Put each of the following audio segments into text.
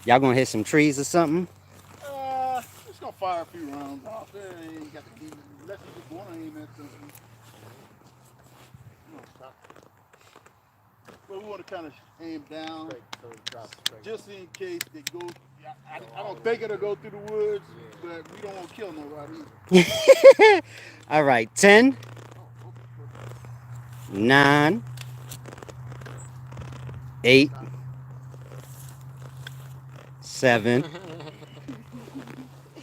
Y'all gonna hit some trees or something? Just gonna fire a few rounds off there. Ain't got to aim, unless you just want to aim at something. Stop. But we want to kind of aim down, just in case they go. I don't think it'll go through the woods, but we don't want to kill nobody either. All right, 10, 9, 8, 7,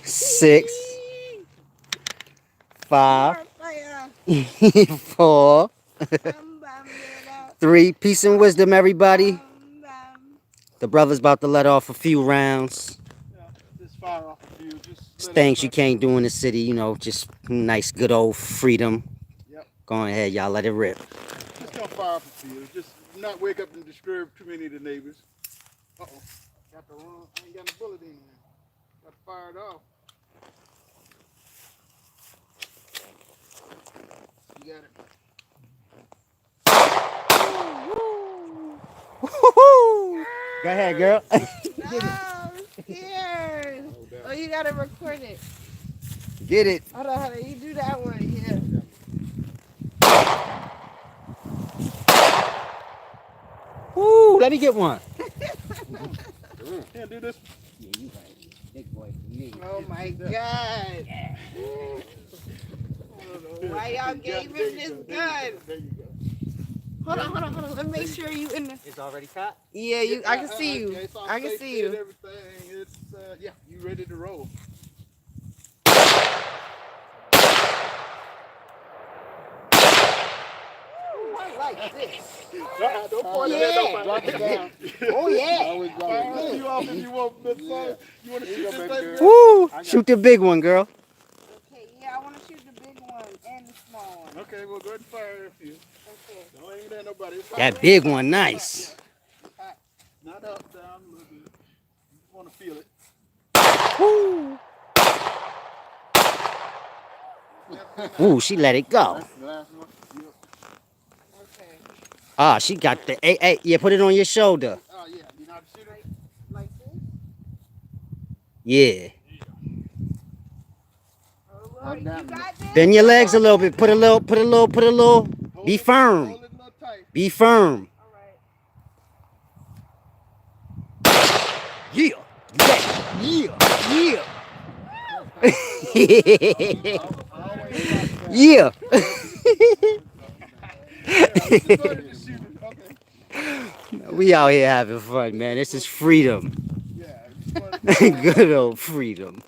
6, 5, 4, 3. Peace and wisdom, everybody. The brother's about to let off a few rounds. Just fire off a few. Just Things you can't do in the city, you know, just nice, good old freedom. Yep. Go ahead, y'all, let it rip. Just gonna fire off a few. Just not wake up and disturb too many of the neighbors. Uh oh. Got the wrong. I ain't got the bullet in there. Got to fire it off. You got it. Go ahead, girl. No, I'm scared. Oh, you gotta record it. Get it. Hold on. You do that one, yeah. Woo, let me get one. Yeah, do this. Yeah, you right. Big boy for me. Oh my God. Why y'all gave him this gun? There you go. Hold on. Let me make sure you in the. It's already caught? Yeah, you. I can see you. I can see you. Everything. It's yeah, you ready to roll? I like this. Don't point it at nobody. Drop it down. Oh yeah. Always drop it. You off if you want, but you want to shoot this thing? Woo! Shoot the big one, girl. Okay, yeah, I want to shoot the big one and the small one. Okay, well go ahead and fire a few. Okay. Don't aim at nobody. That big one, nice. Not up, down, a little bit. You want to feel it. Woo! Ooh, she let it go. That's the last one. Yep. Okay. Ah, she got the. Hey, yeah, put it on your shoulder. Oh yeah, you know how to shoot it? Like this? Yeah. Oh Lord, you got this? Bend your legs a little bit. Put a little. Be firm. Hold it a little tight. Be firm. All right. Yeah. Yeah. Yeah. We out here having fun, man. This is freedom. Good old freedom.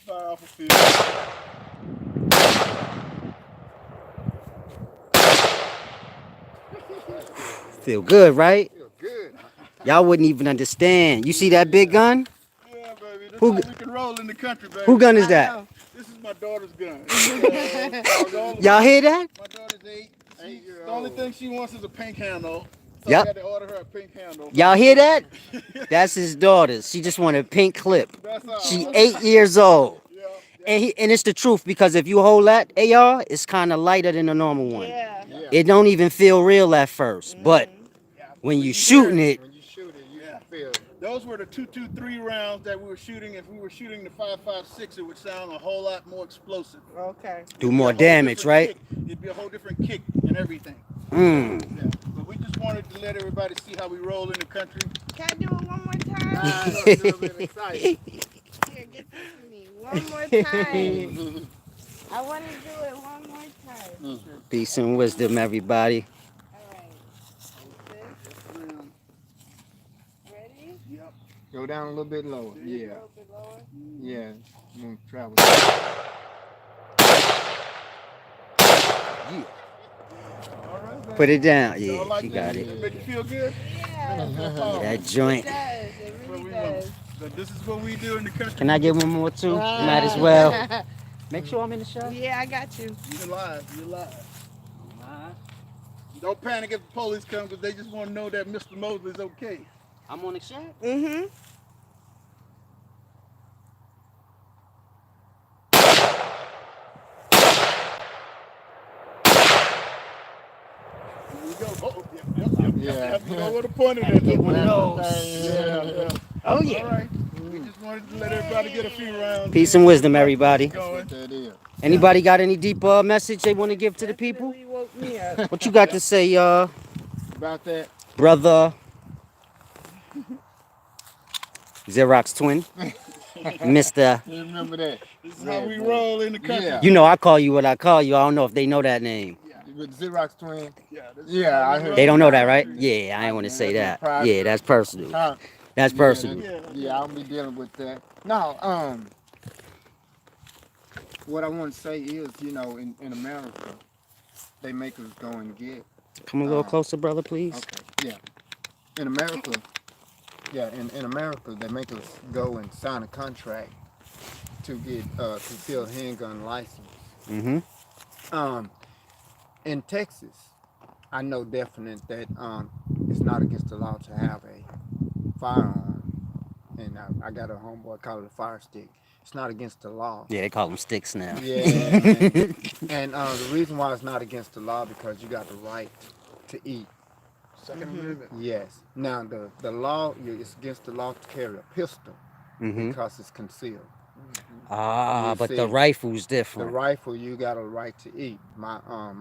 Fire off a few. Feel good, right? Feel good. Y'all wouldn't even understand. You see that big gun? Yeah, baby. This Who- is how we can roll in the country, baby. Who gun is that? This is my daughter's gun. Y'all hear that? My daughter's 8 years old. The only thing she wants is a pink handle. So Yep. I had to order her a pink handle. Y'all hear that? That's his daughter. She just want a pink clip. That's all. She 8 years old. Yeah. And it's the truth, because if you hold that AR, it's kind of lighter than the normal one. Yeah. It don't even feel real at first, but when you shooting it, When you shoot it, you feel. Those were the 223 rounds that we were shooting. If we were shooting the 5.56, it would sound a whole lot more explosive. Okay. do more damage, right? Kick. It'd be a whole different kick and everything. Mm. Yeah. But we just wanted to let everybody see how we roll in the country. Can I do it one more time? Here, get this to me. One more time. I want to do it one more time. Peace and wisdom, everybody. All right. Ready? Yep. Go down a little bit lower. A Yeah. little bit lower. Yeah. Travel. All right, baby. Put it down. Y'all Yeah, like she that? got it. Make you feel good? Yeah. That It joint. does. It really does. But this is what we do in the country. Can I get one more too? Might as well. Make sure I'm in the shot. Yeah, I got you. You're live. You're live. Don't panic if the police come, because they just want to know that Mr. Mosley's okay. I'm on the shot. Mm-hmm. Here we go. Oh, yep. Yeah. You know what the point of Gotta that. get one of those. Yeah. Oh All yeah. right. We just wanted to let everybody get a few rounds. Peace in, and wisdom, get everybody. going. That is. Anybody got any deep message they want to give to the people? Definitely woke me up. What you got to say, About that. brother Xerox twin, Mister? You remember that? This is how we roll in the country. Yeah. You know I call you what I call you. I don't know if they know that name. With Xerox twin. Yeah, this is Yeah, how we I heard roll They don't in know the that, right? country. Yeah, I ain't want to Yeah, say that's that. private. Yeah, that's personal. Huh? That's Yeah, personal. yeah, I'll be dealing with that. No, what I want to say is, in America, they make us go and get. Come a little closer, brother, please. Okay, yeah. In America, in America, they make us go and sign a contract to get concealed handgun license. Mm-hmm. Um, in Texas, I know definite that it's not against the law to have a firearm, and I got a homeboy call it a fire stick. It's not against the law. Yeah, they call them sticks now. Yeah, and the reason why it's not against the law because you got the right to eat. Second Amendment. Yes. Now the law, it's against the law to carry a pistol Mm-hmm. because it's concealed. Ah, You but see, the rifle's The different. rifle, you got a right to eat. My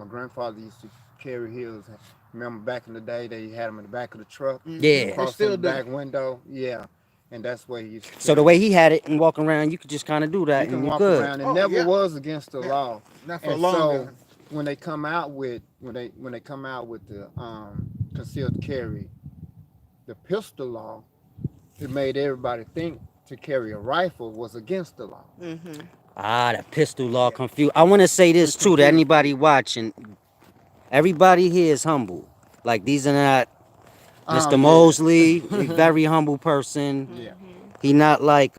grandfather used to carry his. Remember back in the day, they had them in the back of the truck. Yeah. Across still the do. back window. Yeah, and that's where he used to. So the way he had it and walking around, you could just kind of do that you and can you're walk good. around. It Oh, never yeah. was against the law. Not for And long. so when they come out with when they come out with the concealed carry, the pistol law, it made everybody think to carry a rifle was against the law. Mm-hmm. Ah, the pistol law confused. I want to say this too to anybody watching. Everybody here is humble. Like these are not Mr. Yeah. Mosley, a very humble person. Yeah. He not like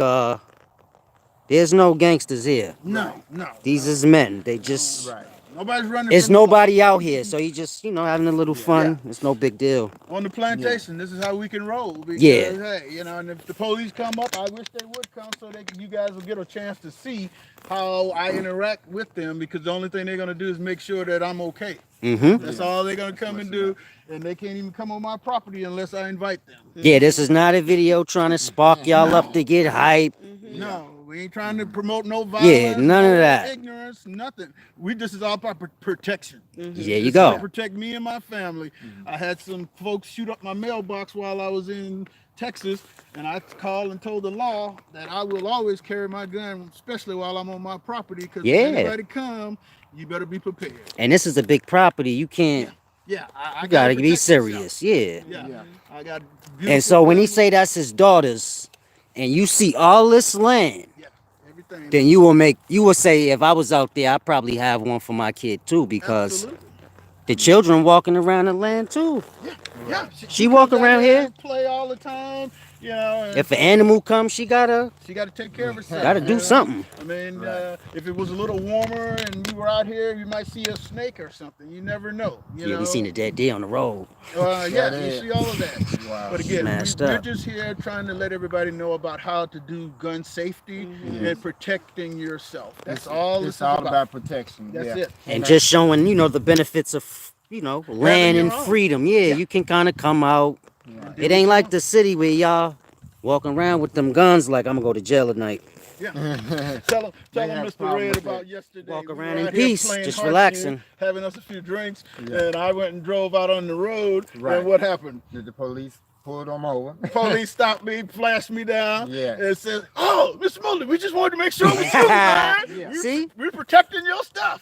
there's no gangsters here. No. These is men. They just Right. Nobody's running. there's from the law. nobody out here, so he just having a little fun. It's no big deal. On the plantation, this is how we can roll. Because, Yeah. Hey, and if the police come up, I wish they would come so you guys will get a chance to see how I interact with them. Because the only thing they're gonna do is make sure that I'm okay. Mm-hmm. That's all they're gonna come and do, and they can't even come on my property unless I invite them. Yeah, this is not a video trying to spark y'all up to get hype. No, we ain't trying to promote no violence. none of no that. Ignorance, nothing. This is all about protection. There you This is go. to protect me and my family. I had some folks shoot up my mailbox while I was in Texas, and I called and told the law that I will always carry my gun, especially while I'm on my property, because Yeah. if anybody come, you better be prepared. And this is a big property. You can't. Yeah, I You gotta be protect serious. Yeah. myself. Yeah, I got. And beautiful so when he family. say that's his daughters, and you see all this land, Yeah, everything. then you will say, if I was out there, I'd probably have one for my kid too, because Absolutely. the children walking around the land too. Yeah, She walk comes out around there here. and play all the time, and If an animal comes, she gotta she got to take care of herself. do something. I mean, if it was a little warmer and you were out here, you might see a snake or something. You never know. You Yeah, know? we seen a dead deer on the road. Yeah, That you is. see all of that. Wow. But again, Smashed we're up. just here trying to let everybody know about how to do gun safety and protecting yourself. That's all this It's is all about. about protection. That's yeah. it. And just showing, the benefits of, land your and own. freedom. Yeah, you can kind of come out. Yeah. It ain't like the city where y'all walking around with them guns like I'm gonna go to jail tonight. Yeah. Tell They him, have Mr. problem Red, with about that. yesterday. Walk We were around in out here peace, playing just Heartland, relaxing. having us a few drinks, Yeah. and I went and drove out on the road. Right. And what happened? Did the police pull them over? Police stopped me, flashed me down, Yeah. and said, "Oh, Mr. Mullen, we just wanted to make sure it was you, man. Yeah. See? We're protecting your stuff."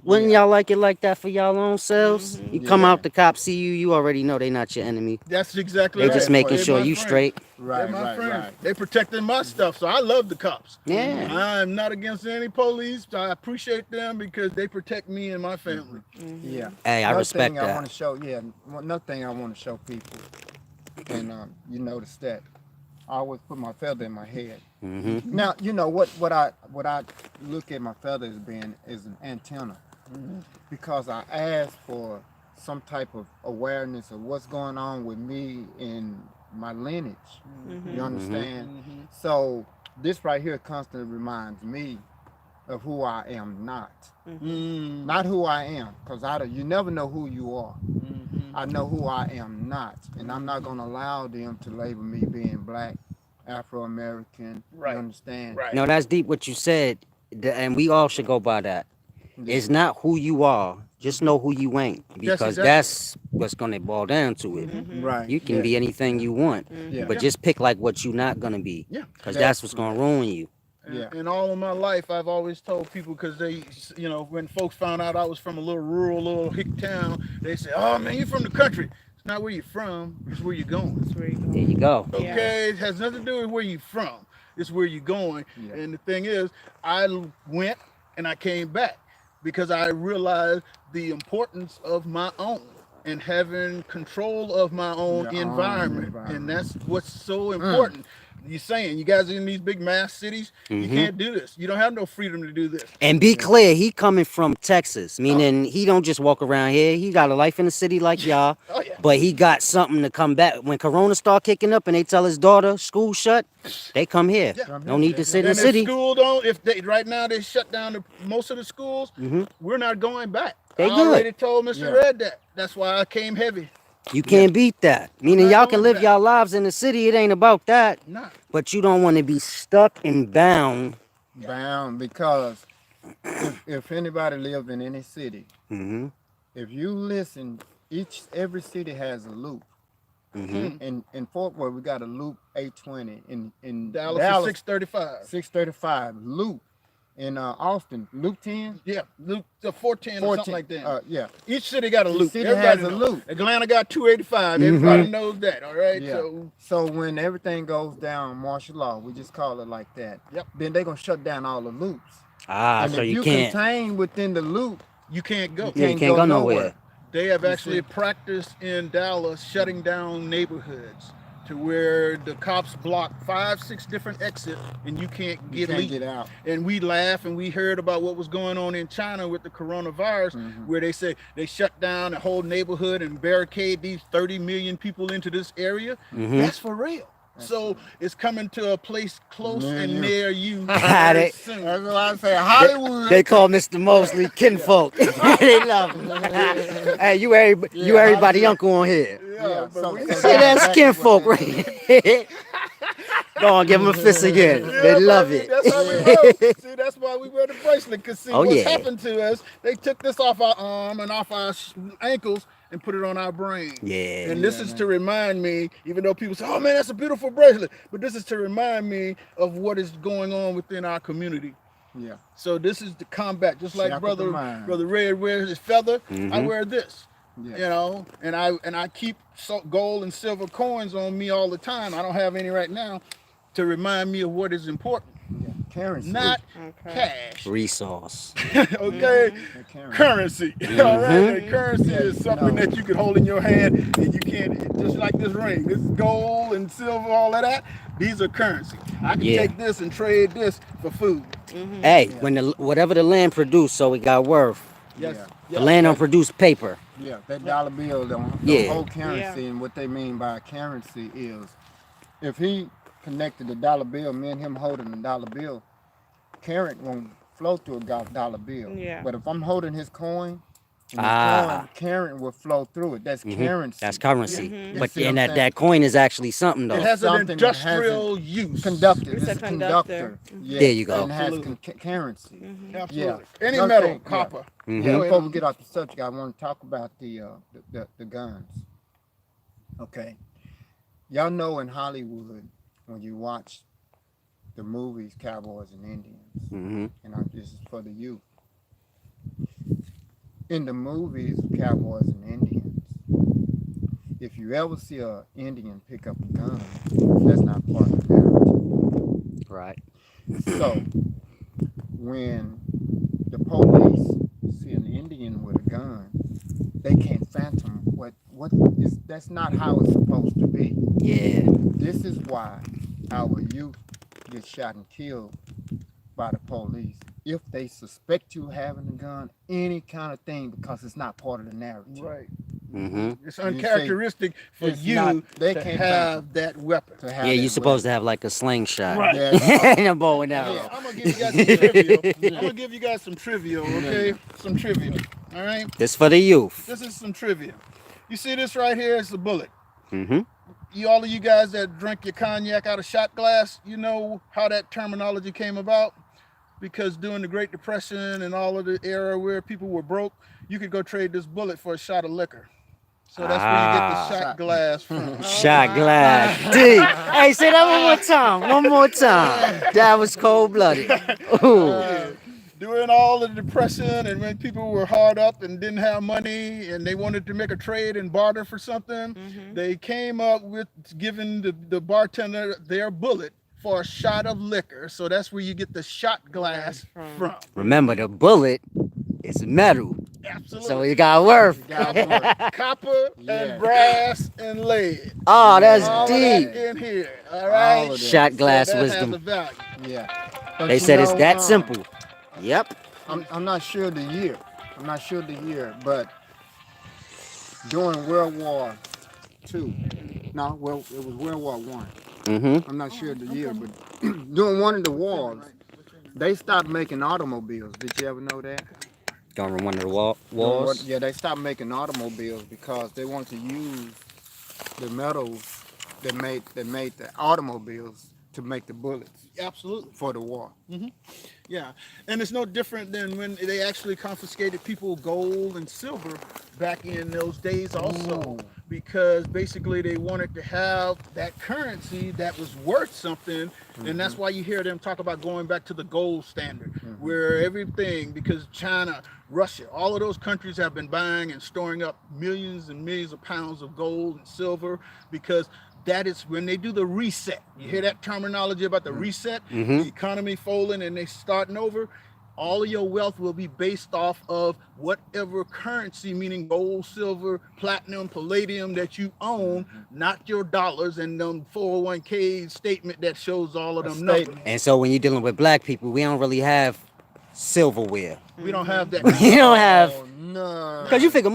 Wouldn't y'all like it like that for y'all own selves? You come Yeah. out, the cops see you, you already know they not your enemy. That's exactly They right. just making They're sure my you friends. straight. They're Right, my right, friends. right. They protecting my stuff, so I love the cops. Yeah. I'm not against any police. I appreciate them because they protect me and my family. Yeah. Hey, I Another respect thing I that. want to show, another thing I want to show people, and you notice that I always put my feather in my head. Hmm. Now, what I look at my feather as being is an antenna, because I ask for some type of awareness of what's going on with me in my lineage. You understand? So this right here constantly reminds me of who I am not. Not who I am, because you never know who you are. I know who I am not, and I'm not gonna allow them to label me being black, Afro-American. Right. You understand? Right. No, that's deep what you said, and we all should go by that. Yeah. It's not who you are, just know who you ain't, because exactly. that's what's gonna boil down to it. Right. You can yeah. be anything you want, Yeah. but just pick like what you not gonna be, Yeah. because that's what's gonna ruin you. Yeah. And all of my life, I've always told people, because they, you know, when folks found out I was from a little rural, little hick town, they say, "Oh man, you're from the country." It's not where you're from; it's where you're going. That's where you go. There you go. Okay, it has nothing to do with where you're from. It's where you're going. Yeah. And the thing is, I went and I came back because I realized the importance of my own and having control of my own Your own environment. environment. And that's what's so important. You're saying, you guys in these big mass cities, you can't do this. You don't have no freedom to do this. And be clear, he coming from Texas, meaning he don't just walk around here. He got a life in the city like y'all, Oh yeah. but he got something to come back. When Corona start kicking up and they tell his daughter school shut, they come here. Yeah. No need to sit in the And city. if school don't, if they right now they shut down most of the schools, we're not going back. They I good. already told Mr. Yeah. Red that. That's why I came heavy. You can't beat that. Meaning not y'all can going live back. y'all lives in the city. It ain't about that. Nah. But you don't want to be stuck and bound. Bound, because if anybody lives in any city, Mm-hmm. if you listen, every city has a loop. In Fort Worth, we got a loop 820. In Dallas is 635. 635 loop. In Austin, loop 10. Yeah, Luke 14 or something like that. Yeah. Each city got a Each loop. city Everybody has a knows. loop. Atlanta got 285. Everybody knows that. All right. Yeah. So So when everything goes down martial law, we just call it like that. Yep. Then they're gonna shut down all the loops. Ah, And so if you you can't. contain within the loop, you can't go. Yeah, you can't go nowhere. They have You actually see? practiced in Dallas shutting down neighborhoods to where the cops block 5-6 different exits and you can't you get can't leave. get out. And we laugh and we heard about what was going on in China with the coronavirus, where they say they shut down a whole neighborhood and barricade these 30 million people into this area. That's for real. So it's coming to a place close Near and you. near you. They- very soon. That's what I say. Hollywood. They call Mr. Mosley kinfolk. They love him. Hey, you everybody uncle on here. Yeah, but we- Say that's kinfolk right here. Go on, give him a fist again. They Yeah, love baby, it. That's how we roll. See, that's why we wear the bracelet. Cause see, Oh, what's yeah. happened to us? They took this off our arm and off our ankles and put it on our brain. Yeah. And this is to remind me, even though people say, "Oh man, that's a beautiful bracelet," but this is to remind me of what is going on within our community. Yeah. So this is the combat, just like Shackle the brother mind. Red wears his feather. I wear this. Yeah. You know, and I keep gold and silver coins on me all the time. I don't have any right now, to remind me of what is important, Currency. not Okay. cash. Resource. Okay, currency. All right, and currency is something that you can hold in your hand, and you can't, just like this ring. This is gold and silver, all of that. These are currency. I can take this and trade this for food. Hey, when whatever the land produced, so it got worth. Yes. Yeah. The land don't produce paper. Yeah, that dollar bill don't Yeah. hold currency, and what they mean by currency is, if he connected the dollar bill, me and him holding the dollar bill, current won't flow through a dollar bill. Yeah. But if I'm holding his coin, and the Ah. coin, current will flow through it. That's currency. That's currency. You But see what and I'm that saying? coin is actually something It though. has an Something that has industrial use. Conductor. It's This a is conductor. Yes, There you go. And it has Absolutely. currency. Absolutely. Yeah. Any Another metal, thing, yeah. copper. Yeah, Go before ahead. we get off the subject, I want to talk about the guns. Okay, y'all know in Hollywood, when you watch the movies Cowboys and Indians, Mm-hmm. and this is for the youth. In the movies Cowboys and Indians, if you ever see an Indian pick up a gun, that's not part of the narrative. Right. So, when the police see an Indian with a gun, they can't fathom what is. That's not how it's supposed to be. Yeah. This is why our youth get shot and killed by the police if they suspect you having a gun, any kind of thing, because it's not part of the narrative. Right. Mm-hmm. It's see, uncharacteristic for it's you not- they to can't have that weapon. To have Yeah, that you supposed to weapon. have like a slingshot. Right. Yeah, and a bow and arrow. Yeah, I'm gonna give you guys some trivia. I'm gonna give you guys some trivia, okay? Some trivia. All right. This for the youth. This is some trivia. You see this right here? It's a bullet. Mm-hmm. All of you guys that drink your cognac out of shot glass, you know how that terminology came about? Because during the Great Depression and all of the era where people were broke, you could go trade this bullet for a shot of liquor. So that's where you get the shot glass from. Shot glass. D. Hey, say that one more time. One more time. That was cold blooded. Ooh. During all the depression and when people were hard up and didn't have money and they wanted to make a trade and barter for something, they came up with giving the bartender their bullet for a shot of liquor. So that's where you get the shot glass from. Remember, the bullet is metal. Absolutely. So it got worth. Copper Yeah. and brass and lead. Oh, that's All of deep. that in here. All All right. of that. Shot glass So that has a wisdom. value. Yeah. But They you said it's know, that simple. Yep. I'm not sure the year. But during World War II, no, well, it was World War One. Mm-hmm. I'm not sure the year, but during one of the wars, they stopped making automobiles. Did you ever know that? During one of the During wars. Yeah, they stopped making automobiles because they wanted to use the metals that made the automobiles to make the bullets Absolutely. for the war. Yeah, and it's no different than when they actually confiscated people gold and silver back in those days also, because basically they wanted to have that currency that was worth something, and that's why you hear them talk about going back to the gold standard, where everything, because China, Russia, all of those countries have been buying and storing up millions and millions of pounds of gold and silver, because that is when they do the reset. You hear that terminology about the reset, the economy folding and they starting over. All of your wealth will be based off of whatever currency, meaning gold, silver, platinum, palladium that you own, not your dollars and them 401k statement that shows all of them numbers. And so when you're dealing with black people, we don't really have silverware. We don't have that. We don't have. Oh, no. Because you figure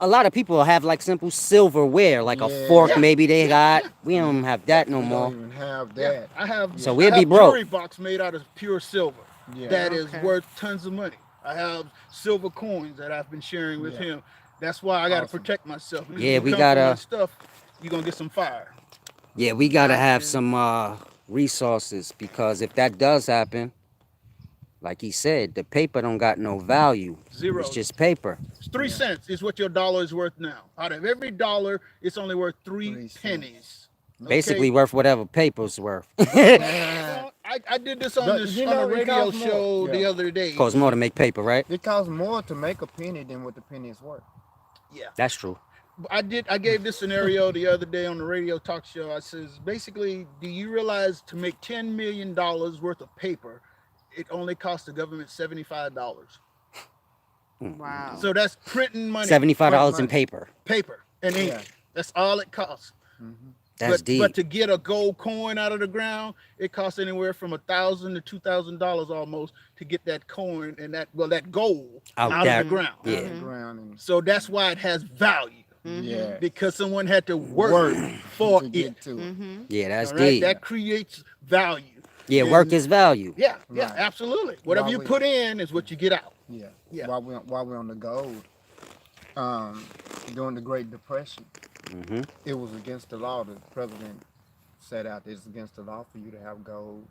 a lot of people have like simple silverware, like a Yeah. fork maybe they got. We don't have that no We more. don't even have Yeah, that. I have. So I we'll have be broke. jewelry box made out of pure silver. Yeah. That is Okay. worth tons of money. I have silver coins that I've been sharing with Yeah. him. That's why I got to Awesome. protect myself. Because Yeah, if you we come for gotta- my stuff. You're gonna get some fire. Yeah, we gotta have some resources, because if that does happen, like he said, the paper don't got no value. Zero. It's just paper. It's 3 cents is what your dollar is worth now. Out of every dollar, it's only worth 3 3 cents. pennies. Basically worth whatever paper's worth. Well, I did this on But, this you on a know, it radio costs more. show the Yeah. other day. Costs more to make paper, right? It costs more to make a penny than what the penny is worth. Yeah. That's true. I gave this scenario the other day on the radio talk show. I says, basically, do you realize to make $10 million worth of paper, it only costs the government $75? Wow. So that's printing money. $75 in money. paper. Paper and ink. Yeah. That's all it costs. That's but, deep. But to get a gold coin out of the ground, it costs anywhere from $1,000 to $2,000 almost to get that coin and that gold Out out there. of the ground. Yeah. The ground and So that's why it has value, yeah. because someone had to work for to it. get to it. Yeah, that's All right? deep. That creates value. Yeah, And- work is value. Yeah, Right. absolutely. Whatever While you we- put in is what you get out. Yeah. Yeah. While we're on the gold, during the Great Depression, Hmm. it was against the law. The president set out it's against the law for you to have gold,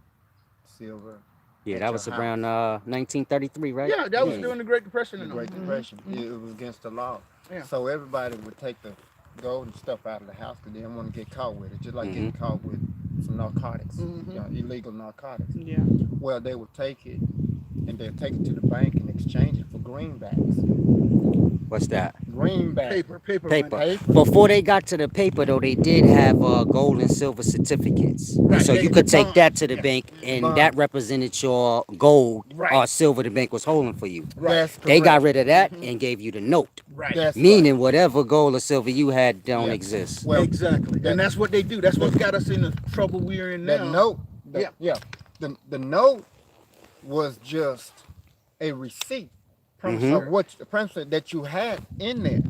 silver. Yeah, at that your was house. around 1933, right? Yeah, that was during the Great Depression. The and Great all. Depression. It was against the law. Yeah. So everybody would take the gold and stuff out of the house because they didn't want to get caught with it. Just like getting caught with some narcotics, illegal narcotics. Yeah. Well, they would take it and they'd take it to the bank and exchange it for greenbacks. What's that? Greenbacks. Paper. Paper. money. Before they got to the paper, though, they did have gold and silver certificates. Right, So they you could could take bond. that to the Yeah. bank, and Bond. that represented your gold Right. or silver the bank was holding for you. That's They got correct. rid of that and gave you the note, Right. That's meaning whatever gold or silver you had don't Yeah. exist. Well, Exactly. that- And that's what they do. That's what's got us in the trouble we're in now. that note. Yeah. The note was just a receipt of what the principle that you had in there.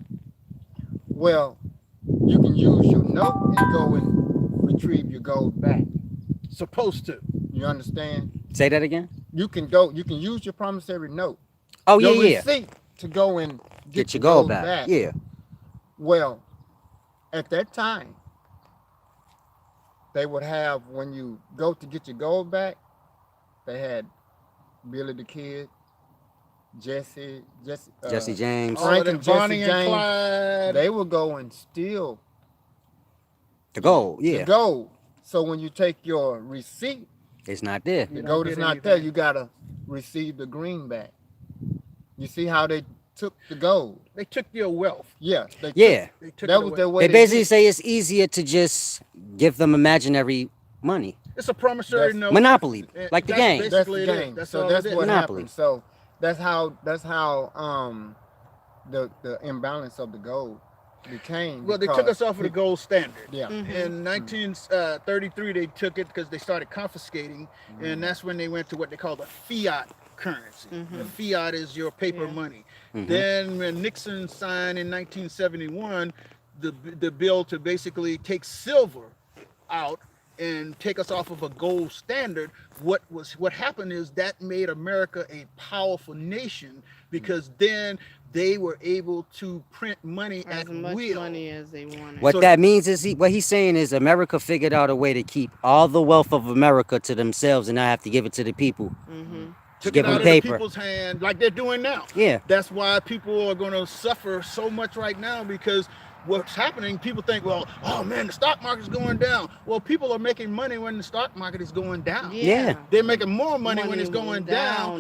Well, you can use your note and go and retrieve your gold back. Supposed to. You understand? Say that again? You can use your promissory note. Oh, your yeah. receipt to go and Get your gold back. Yeah. Well, at that time, they would have, when you go to get your gold back, they had Billy the Kid, Jesse James, All of Frank that and Jesse Bonnie and James. Clyde. They would go and steal the gold. the Yeah, gold. So when you take your receipt, it's not there. the You don't gold is get not there. anything. You gotta receive the greenback. You see how they took the gold? They took your wealth. Yeah, Yeah, They took that it was away. their way. they to basically get- say it's easier to just give them imaginary money, It's a promissory That's- note. monopoly, And like the that's game. That's basically the it is. game. That's So all that's it is. what Monopoly. happened. So that's how the imbalance of the gold became. Well, they took because us off of the gold standard. Yeah. In 1933, they took it because they started confiscating, and that's when they went to what they call the fiat currency. The fiat is your paper money. Then when Nixon signed in 1971 the bill to basically take silver out and take us off of a gold standard, what happened is that made America a powerful nation, because then they were able to print money As at much will. money as they wanted. What So- that means is what he's saying is America figured out a way to keep all the wealth of America to themselves and not have to give it to the people. Took give it them out of paper. the people's hand like they're doing now. Yeah. That's why people are going to suffer so much right now, because what's happening, people think, well, oh man, the stock market's going down. Well, people are making money when the stock market is going down. Yeah. They're making more money when it's Money going down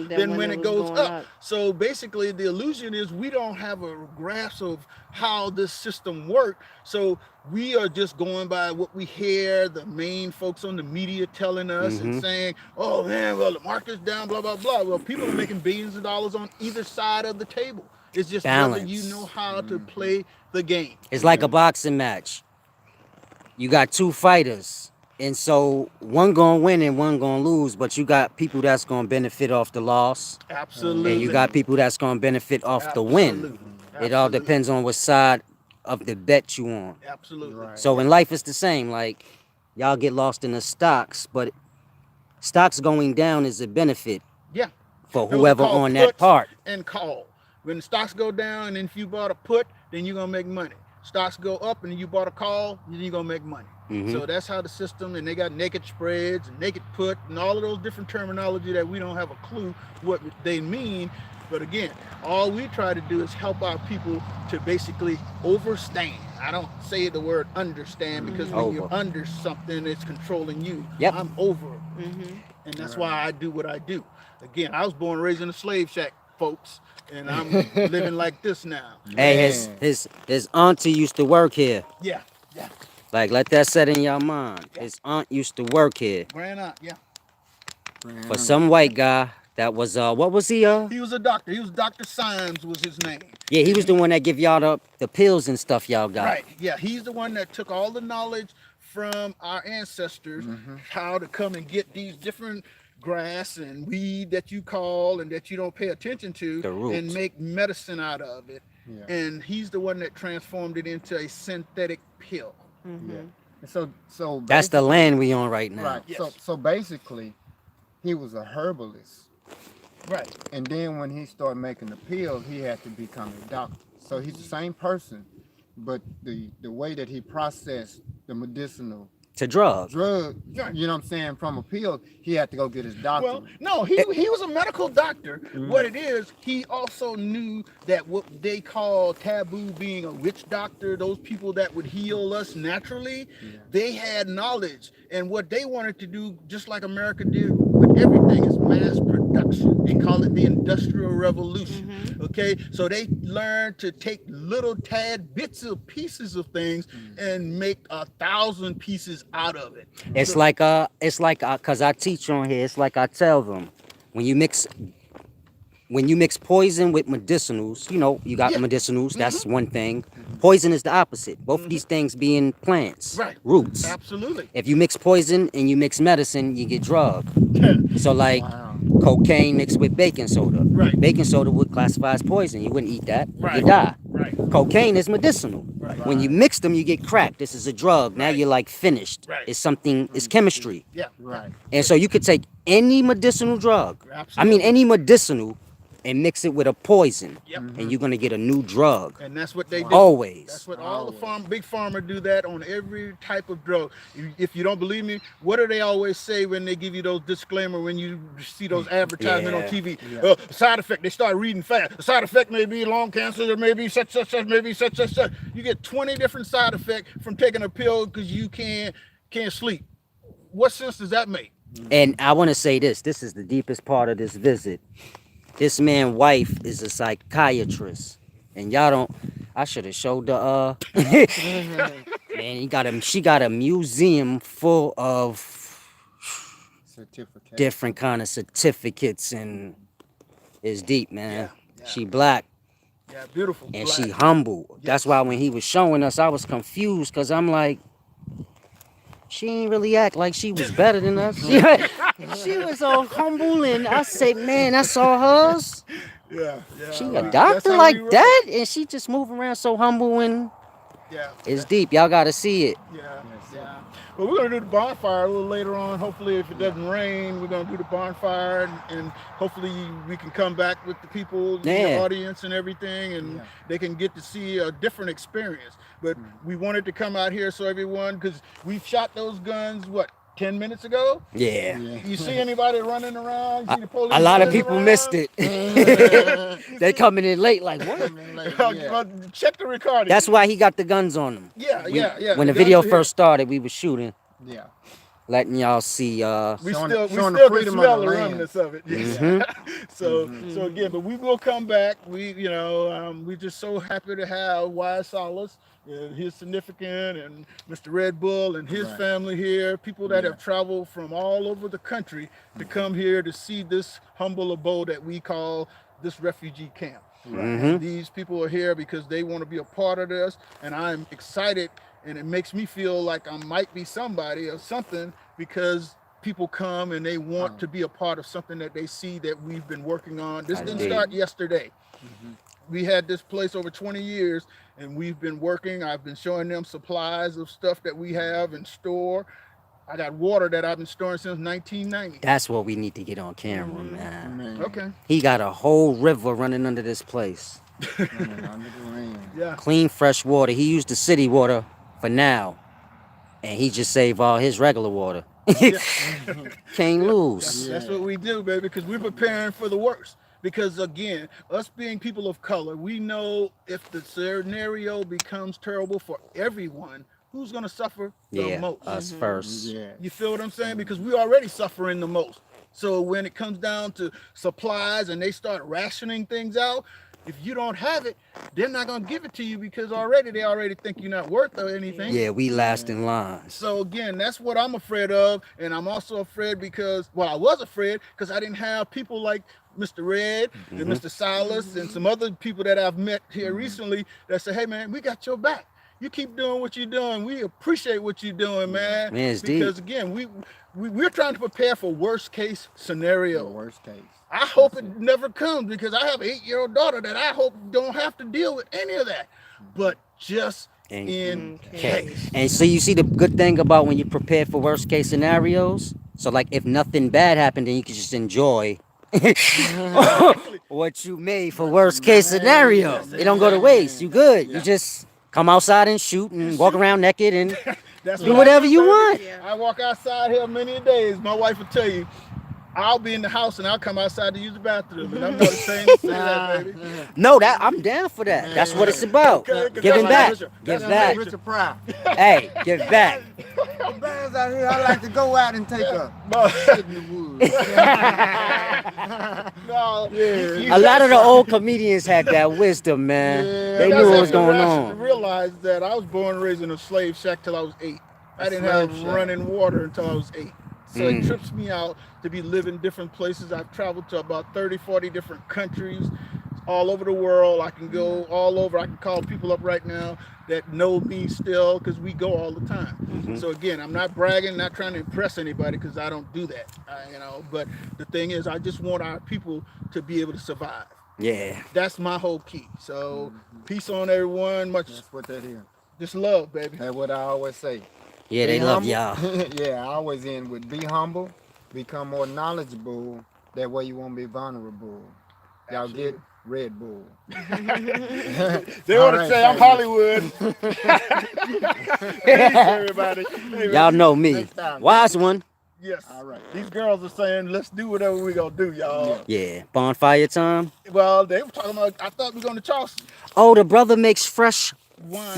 down than than when it was goes going up. So basically, the illusion is we don't have a grasp of how this system works. So we are just going by what we hear the main folks on the media telling us and saying, oh man, well, the market's down, blah, blah, blah. Well, people are making billions of dollars on either side of the table. It's just whether you Balance. know how to play the game. It's like a boxing match. You got two fighters, and so one gonna win and one gonna lose, but you got people that's gonna benefit off the loss, Absolutely. and you got people that's gonna benefit off the win. Absolutely. It all Absolutely. depends on what side of the bet you on. Absolutely. Right. So in life, it's the same. Like, y'all get lost in the stocks, but stocks going down is a benefit Yeah. for Those are whoever called on that puts part. and call. When the stocks go down and if you bought a put, then you're gonna make money. Stocks go up and you bought a call, then you're gonna make money. So that's how the system, and they got naked spreads and naked put and all of those different terminology that we don't have a clue what they mean. But again, all we try to do is help our people to basically overstand. I don't say the word understand, because when you're Over. under something, it's controlling you. Yep. I'm over it. And that's why I do what I do. Again, I was born and raised in a slave shack, folks, and I'm living like this now. Hey, Man. his auntie used to work here. Yeah, yeah. Like, let that set in your mind. His aunt used to work here Grand aunt, yeah. for some white guy that was what was he? He was a doctor. He was Dr. Symes was his name. Yeah, he was the one that give y'all the pills and stuff y'all got. Right. Yeah, he's the one that took all the knowledge from our ancestors, how to come and get these different grass and weed that you call and that you don't pay attention to, The roots. and make medicine out of it. Yeah. And he's the one that transformed it into a synthetic pill. Yeah. And so That's the land we on right now. right. Yes. So basically, he was a herbalist, Right. and then when he started making the pills, he had to become a doctor. So he's the same person, but the way that he processed the medicinal To drugs. drug, Right. you know what I'm saying, from a pill, he had to go get his doctor. Well, no, he was a medical doctor. What it is, he also knew that what they call taboo, being a witch doctor, those people that would heal us naturally, they had knowledge. And what they wanted to do, just like America did with everything, is mass production. They call it the Industrial Revolution. Okay, so they learned to take little tad bits of pieces of things and make 1,000 pieces out of it. It's like cause I teach on here. It's like I tell them, when you mix poison with medicinals, you know, you got Yeah. medicinals. That's one thing. Poison is the opposite. Both of these things being plants, Right. roots. Absolutely. If you mix poison and you mix medicine, you get drug. So like Wow. cocaine mixed with baking soda. Right. Baking soda would classify as poison. You wouldn't eat that. Right. You die. Right. Cocaine is medicinal. Right. When you mix them, you get crack. This is a drug. Now Right. you're like finished. Right. It's something. It's chemistry. Yeah. Right. And so you could take any medicinal drug. I mean, Absolutely. any medicinal, and mix it with a poison, Yep. and you're gonna get a new drug. And that's what they do. Always. That's what all the big pharma do that on every type of drug. If you don't believe me, what do they always say when they give you those disclaimer when you see those advertisements on TV? Side effect. They start reading fast. The side effect may be lung cancer. There may be such, maybe such. You get 20 different side effects from taking a pill because you can't sleep. What sense does that make? And I want to say this. This is the deepest part of this visit. This man's wife is a psychiatrist, and y'all don't. I should have showed the. Man, she got a museum full of different kind of certificates, and it's deep, man. Yeah. She black. Yeah, beautiful. And black. she humble. Yes. That's why when he was showing us, I was confused because I'm like, she ain't really act like she was better than us. She was so humble, and I say, man, that's all hers. Yeah. She a doctor like that, and she just move around so humble, and it's deep. Y'all got to see it. Yeah. Well, we're gonna do the bonfire a little later on. Hopefully, if it doesn't rain, we're gonna do the bonfire, and hopefully we can come back with the people, the audience, and everything, and they can get to see a different experience. But we wanted to come out here so everyone, because we shot those guns 10 minutes ago? Yeah. You see anybody running around? You see the police a lot of people around? missed it. They coming in late, like what? Check the recording. That's why he got the guns on him. Yeah. When the video first started, we were shooting. Yeah. Letting y'all see. We still can smell the remnants of it. So again, but we will come back. We're just so happy to have Wise Solace, his significant, and Mr. Red Bull and his family here. People that have traveled from all over the country to come here to see this humble abode that we call this refugee camp. And these people are here because they want to be a part of this, and I'm excited. And it makes me feel like I might be somebody or something because people come and they want to be a part of something that they see that we've been working on. This didn't start yesterday. We had this place over 20 years and we've been working. I've been showing them supplies of stuff that we have in store. I got water that I've been storing since 1990. That's what we need to get on camera, man. Okay. He got a whole river running under this place. Clean, fresh water. He used the city water for now, and he just saved all his regular water. Can't lose. That's what we do, baby, because we're preparing for the worst. Because again, us being people of color, we know if the scenario becomes terrible for everyone, who's going to suffer the most? Us first. You feel what I'm saying? Because we're already suffering the most. So when it comes down to supplies and they start rationing things out, if you don't have it, they're not going to give it to you because they already think you're not worth anything. Yeah, we last in line. So again, that's what I'm afraid of. And I'm also afraid because, I was afraid because I didn't have people like Mr. Red and Mr. Silas and some other people that I've met here recently that say, hey man, we got your back. You keep doing what you're doing. We appreciate what you're doing, man. Man, it's because deep. Again, we're trying to prepare for worst case scenario. Worst case. I hope it never comes because I have an 8-year-old daughter that I hope don't have to deal with any of that. But just in case. And so you see the good thing about when you prepare for worst case scenarios. So like if nothing bad happened, then you can just enjoy what you made for worst case scenario. It don't go to waste. You good. You just come outside and shoot and walk around naked and do whatever you want. I walk outside here many days. My wife will tell you, I'll be in the house and I'll come outside to use the bathroom. And I'm not ashamed to say that, baby. No, I'm down for that. That's what it's about. Giving back. Give back. Richard Pryor. Hey, give back. Bands out here, I like to go out and take a shit in the woods. A lot of the old comedians had that wisdom, man. They knew what was going on. Realize that I was born and raised in a slave shack till I was 8. I didn't have running water until I was 8. So it trips me out to be living different places. I've traveled to about 30, 40 different countries all over the world. I can go all over. I can call people up right now that know me still because we go all the time. So again, I'm not bragging, not trying to impress anybody because I don't do that. But the thing is, I just want our people to be able to survive. Yeah. That's my whole key. So peace on everyone. That's what that is. Just love, baby. That's what I always say. Yeah, they love y'all. Yeah, I always end with be humble, become more knowledgeable. That way you won't be vulnerable. Y'all Absolutely. get Red Bull. They All want to right, say I'm family. Hollywood. Peace, everybody. Hey, Y'all man, know me. Next time. Wise one. yes. All right. These girls are saying, let's do whatever we gonna do, y'all. Yeah. Yeah, bonfire time. Well, they were talking about. I thought we were going to Charleston. Oh, the brother makes fresh Wine.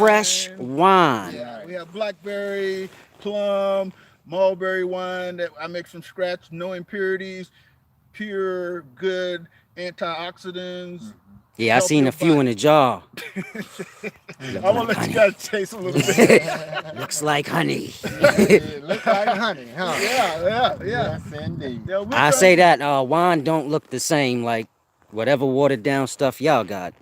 wine. Yeah, Right. we have blackberry, plum, mulberry wine that I make from scratch, no impurities, pure, good antioxidants. Yeah, I Help seen your a few in body. the jar. I'm gonna let you guys taste a little bit. Looks like honey. It look like honey, huh? Yeah. Yes, indeed. Yeah, we're I trying say to- that wine don't look the same like whatever watered down stuff y'all got.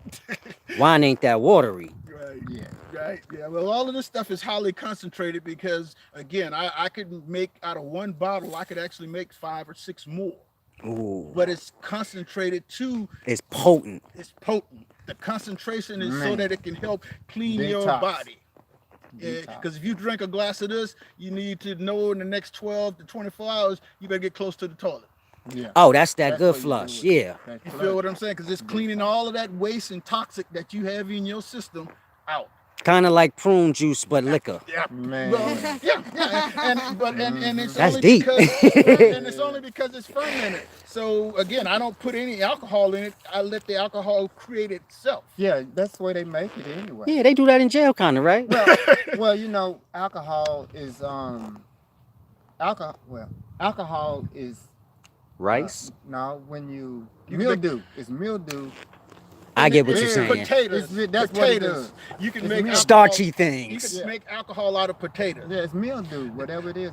Wine ain't that watery. Right. Yeah. Right. Yeah. Well, all of this stuff is highly concentrated because, again, I could make out of one bottle, I could actually make 5 or 6 more. Ooh, But it's concentrated to, it's potent. it's potent. The concentration is so Man. that it can help clean your Detox. body. Detox. Because if you drink a glass of this, you need to know in the next 12 to 24 hours, you better get close to the toilet. Yeah. Oh, that's that That's good what you flush. do it. Yeah. That You flush. feel what I'm saying? Because it's cleaning all of that waste and toxic that you have in your system out. Kind of like prune juice, but liquor. Yeah. Man. Well, yeah. And it's That's only deep. because and it's only because it's fermented. So again, I don't put any alcohol in it. I let the alcohol create itself. Yeah, that's the way they make it anyway. Yeah, they do that in jail, kind of, right? Well, you know, alcohol is alcohol is Rice. no, when you You mildew. It's mildew. I get what you're It's saying. Potatoes. That's what it potatoes. does. You can It's make milk. Starchy You things. can make alcohol out of potatoes. Yeah, it's mildew. Whatever it is,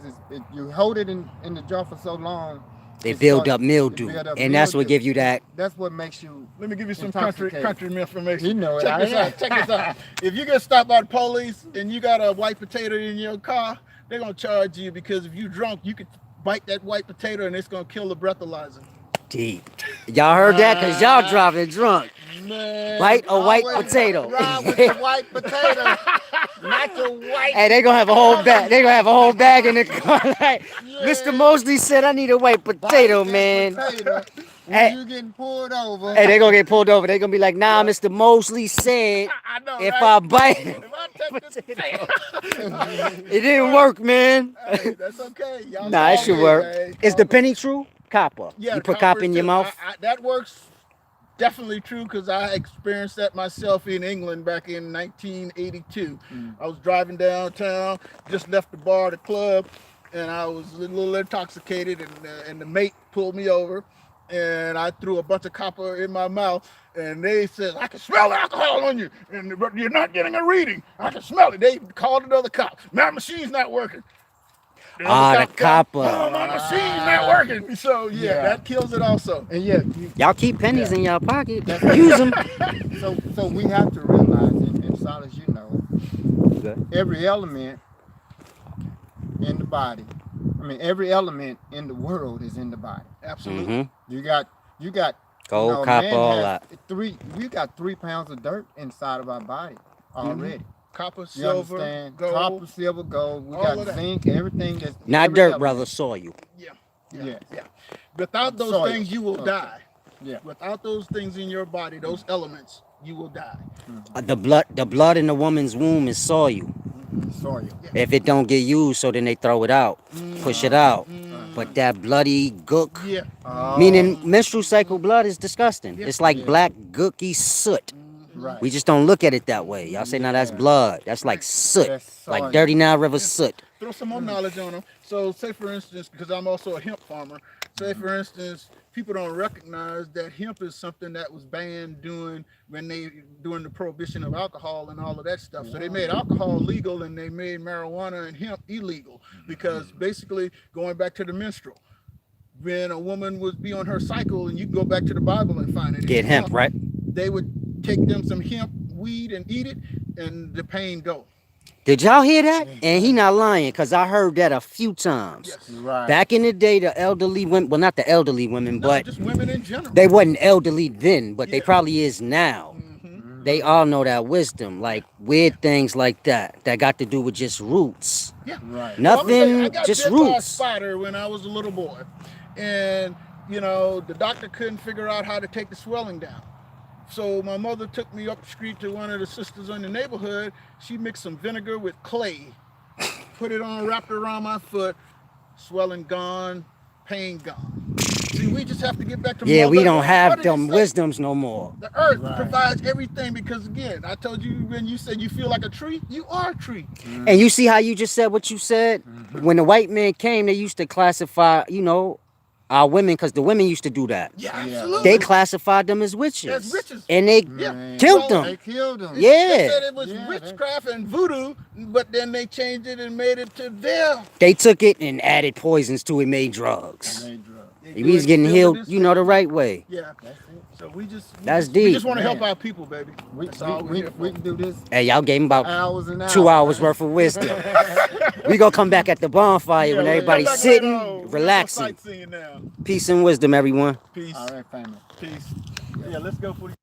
you hold it in the jar for so long. They it build starts- up mildew, it build up and that's what mildew. give you that. That's what makes you. Let me give you some Intoxicated. country information. You know it. Check this out. Check this out. If you get stopped by the police and you got a white potato in your car, they're gonna charge you because if you drunk, you could bite that white potato and it's gonna kill the breathalyzer. Deep. Y'all heard that? Cause y'all driving drunk. Man, Bite a white Always potato. Ride with the white potato, not your white. Hey, they gonna have a whole bag. They gonna have a whole bag in the car. Like, Mr. Mosley said, I need a white potato, Bite that man. potato when Hey. you getting pulled over. Hey, they gonna get pulled over. They gonna be like, nah, Mr. Mosley said I know, if right? I bite, If I take this potato, it didn't work, man. hey, that's okay. Y'all Nah, it all should good, work. man. Is the penny true? Copper. Yeah, You put copper in your too. mouth. That works definitely true because I experienced that myself in England back in 1982. I was driving downtown, just left the bar, the club, and I was a little intoxicated, and the mate pulled me over, and I threw a bunch of copper in my mouth, and they said, I can smell the alcohol on you, and but you're not getting a reading. I can smell it. They called another cop. My machine's not working. Ah, the copper. Oh, my machine's not working. So yeah, that kills it also. And yeah, Y'all keep pennies Yeah. in y'all pocket. Use them. so we have to realize, and Solace, you know, Good. every element in the body. I mean, every element in the world is in the body. Absolutely. Mm-hmm. You got Gold, no, copper, man all has that. We got 3 pounds of dirt inside of our body already. Copper, You silver, understand? gold. Copper, silver, gold. We all got of that. zinc, everything that's Not every dirt, element. brother. Soil. Yeah. Without those Soil. things, you will Okay. die. Yeah. Without those things in your body, those elements, you will die. The blood in the woman's womb is soil. Soil. If it don't get used, so then they throw it out, push it out. But that bloody gook, Yeah. meaning menstrual cycle blood is disgusting. Yeah. It's like Yeah. black gooky soot. Right. We just don't look at it that way. Y'all say, now that's Yeah. blood. That's like soot, That's like soil. dirty Nile River soot. Throw some more knowledge on them. So, say for instance, because I'm also a hemp farmer. Say for instance, people don't recognize that hemp is something that was banned during the prohibition of alcohol and all of that stuff. So they made alcohol legal and they made marijuana and hemp illegal because basically going back to the menstrual. When a woman would be on her cycle, and you can go back to the Bible and find it. Get hemp, right? They would take them some hemp weed and eat it, and the pain go. Did y'all hear that? And he not lying, because I heard that a few times. Yes. Right. Back in the day, the elderly women, well, not the elderly women, No, but just women in general. they wasn't elderly then, but they Yeah. probably is now. They all know that wisdom, like weird things like that got to do with just roots. Yeah. Right. Nothing, Well, I'm gonna tell you, I got just bit by a roots. spider when I was a little boy, and you know, the doctor couldn't figure out how to take the swelling down. So my mother took me up the street to one of the sisters in the neighborhood. She mixed some vinegar with clay, put it on, wrapped it around my foot, swelling gone, pain gone. See, we just have to get back to Yeah, we Mother. don't What have did it them say? wisdoms no more. The earth Right. provides everything because, again, I told you when you said you feel like a tree, you are a tree. And you see how you just said what you said? When the white man came, they used to classify, you know, our women, because the women used to do that. Yeah, Yeah. absolutely. They classified them as witches. As witches. And they Yeah. killed Well, them. They killed them. Yeah. They said it was Yeah, witchcraft and voodoo, but then they changed it and made it to their. They took it and added poisons to it, made drugs. They drug. They We was do it getting still to healed, this you know, day. the right way. Yeah. That's it. So we just. That's We deep. just want to help Man. our people, baby. We That's all we're here for. can do this Hey, y'all gave him about hours and hours. 2 hours worth of wisdom. We gonna come back at the bonfire when Yeah, everybody's come back sitting, later on. We're relaxing. sightseeing now. Peace and wisdom, everyone. Peace. All right, family. Peace. Yeah, let's go for the.